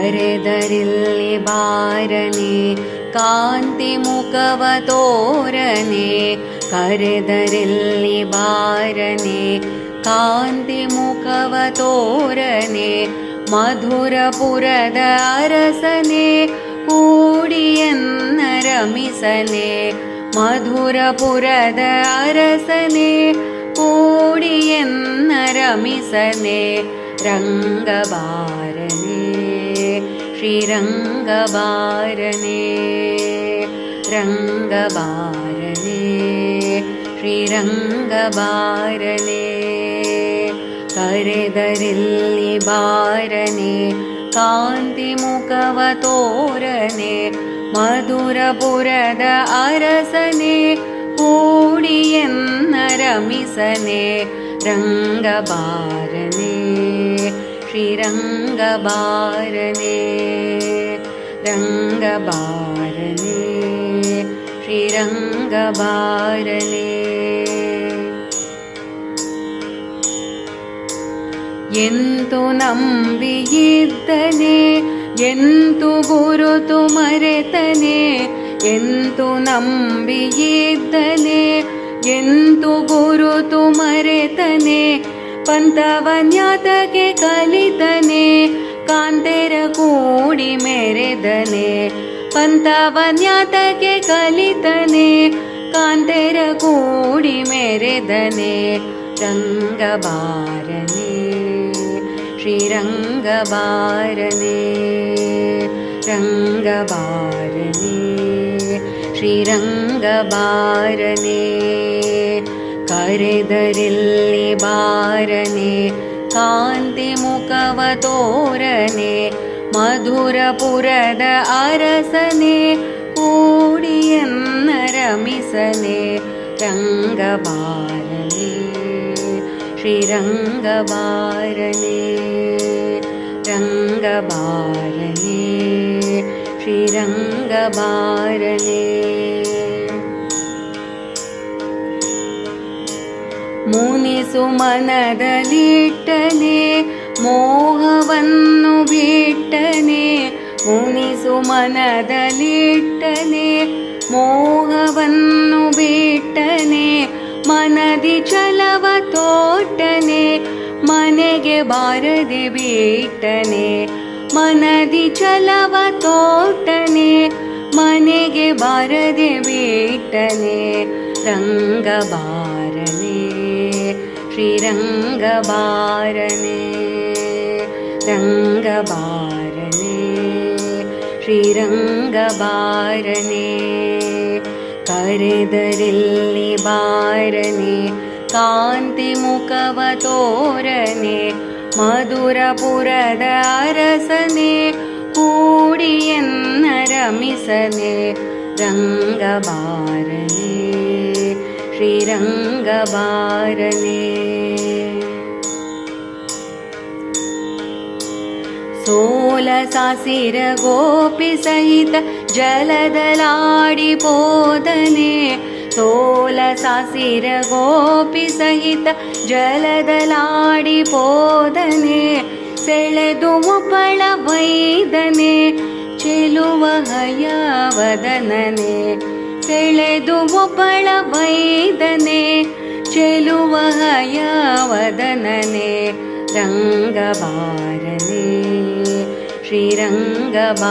ಕರೆದರಿಲ್ಲಿ ಬಾರನೆ ಕಾಂತಿ ಮುಖವ ತೋರನೆ ಕರೆದರಿಲ್ಲಿ ಬಾರನೆ ಕಾಂತಿ ಮುಖವ ತೋರನೆ ಮಧುರಪುರದ ಅರಸನೆ ಕೂಡಿಯನ್ನ ರಮಿಸನೆ ಮಧುರಪುರದ ಅರಸನೆ ಕೂಡಿಯನ್ನ ರಮಿಸನೆ ರಂಗಬಾರನೆ ಶ್ರೀರಂಗಬಾರನೆ ರಂಗಬಾರನೆ ಶ್ರೀರಂಗಬಾರನೆ ಕರೆದರಿಲ್ಲಿ ಬಾರನೆ ಕಾಂತಿ ಮುಖವ ತೋರನೆ ಮಧುರಪುರದ ಅರಸನೆ ಕೂಡಿಯನ್ನ ರಮಿಸನೆ ರಂಗಬಾರನೆ ಶ್ರೀರಂಗಬಾರನೆ ರಂಗಬಾರನೆ ಶ್ರೀರಂಗಬಾರನೆ ಎಂತು ನಂಬಿಯಿದ್ದನೆ ಎಂತು ಗುರುತು ಮರೆತನೆ ಎಂತು ನಂಬಿಯಿದ್ದನೆ ಎಂತು ಗುರುತು ಮರೆತನೆ ಪಂಥವನ್ಯಾತಕ್ಕೆ ಕಲಿತನೆ ಕಾಂತೆರ ಕೂಡಿ ಮೆರೆದನೆ ಪಂಥವನ್ಯಾತಕ್ಕೆ ಕಲಿತನೆ ಕಾಂತೆರ ಕೂಡಿ ಮೆರೆದನೆ ರಂಗಬಾರನೆ ಶ್ರೀರಂಗಬಾರನೆ ರಂಗಬಾರನೆ ಶ್ರೀರಂಗಬಾರನೆ ಕರೆದರಿಲ್ಲಿ ಬಾರನೆ ಕಾಂತಿ ಮುಖವ ತೋರನೆ ಮಧುರಪುರದ ಅರಸನೆ ಕೂಡಿಯನ್ನ ರಮಿಸನೆ ರಂಗಬಾರನೆ ಶ್ರೀರಂಗಬಾರನೆ ರಂಗಬಾರನೆ ಶ್ರೀರಂಗಬಾರನೆ ಮುನಿಸು ಮನದಲ್ಲಿಟ್ಟನೆ ಮೋಹವನ್ನು ಬಿಟ್ಟನೆ ಮುನಿಸು ಮನದಲ್ಲಿಟ್ಟನೆ ಮೋಹವನ್ನು ಬಿಟ್ಟನೆ ಮನದಿ ಛಲವ ತೋಟನೆ ಮನೆಗೆ ಬಾರದೆ ಬಿಟ್ಟನೆ ಮನದಿ ಛಲವ ತೋಟನೆ ಮನೆಗೆ ಬಾರದೆ ಬಿಟ್ಟನೆ ರಂಗಬಾರನೆ ಶ್ರೀರಂಗಬಾರನೆ ರಂಗಬಾರನೆ ಶ್ರೀರಂಗಬಾರನೆ ಕರೆದರಿಲ್ಲಿ ಬಾರನೆ ಕಾಂತಿ ಮುಖವ ತೋರನೆ ಮಧುರಪುರದ ಅರಸನೆ ಕೂಡಿಯನ್ನ ರಮಿಸನೆ ರಂಗಬಾರನೆ ಶ್ರೀರಂಗಬಾರನೆ ಸೋಲ ಸಾಸಿರ ಗೋಪಿ ಸಹಿತ ಜಲದಲಾಡಿ ಪೋದನೆ ಸೋಲ ಸಾಸಿರ ಗೋಪಿ ಸಹಿತ ಜಲದಲಾಡಿ ಪೋದನೆ ಸೆಳೆದು ಒಬ್ಬಳ ವೈದನೆ ಚೆಲುವ ಹಯವದನನೆ ಸೆಳೆದು ಒಬ್ಬಳ ವೈದನೆ ಚೆಲುವ ಹಯವದನನೆ ರಂಗಬಾರನೆ ಶ್ರೀರಂಗಬಾರನೆ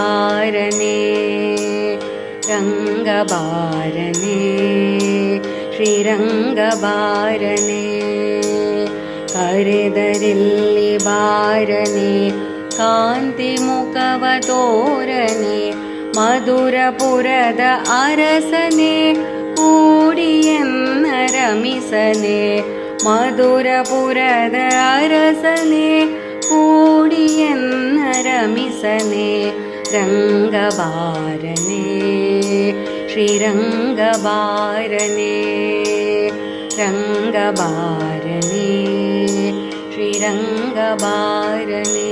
ರಂಗಬಾರನೆ ಶ್ರೀರಂಗಬಾರನೆ ಕರೆದರಿಲ್ಲಿ ಬಾರನೆ ಕಾಂತಿ ಮುಖವ ತೋರನೆ ಮಧುರಪುರದ ಅರಸನೆ ಕೂಡಿಯನ್ನ ರಮಿಸನೆ ಮಧುರಪುರದ ಅರಸನೆ ಕೂಡಿಯನ್ನ ರಮಿಸನೆ ರಂಗಬಾರನೆ ಶ್ರೀರಂಗಬಾರನೆ ರಂಗಬಾರನೆ ಶ್ರೀರಂಗಬಾರನೆ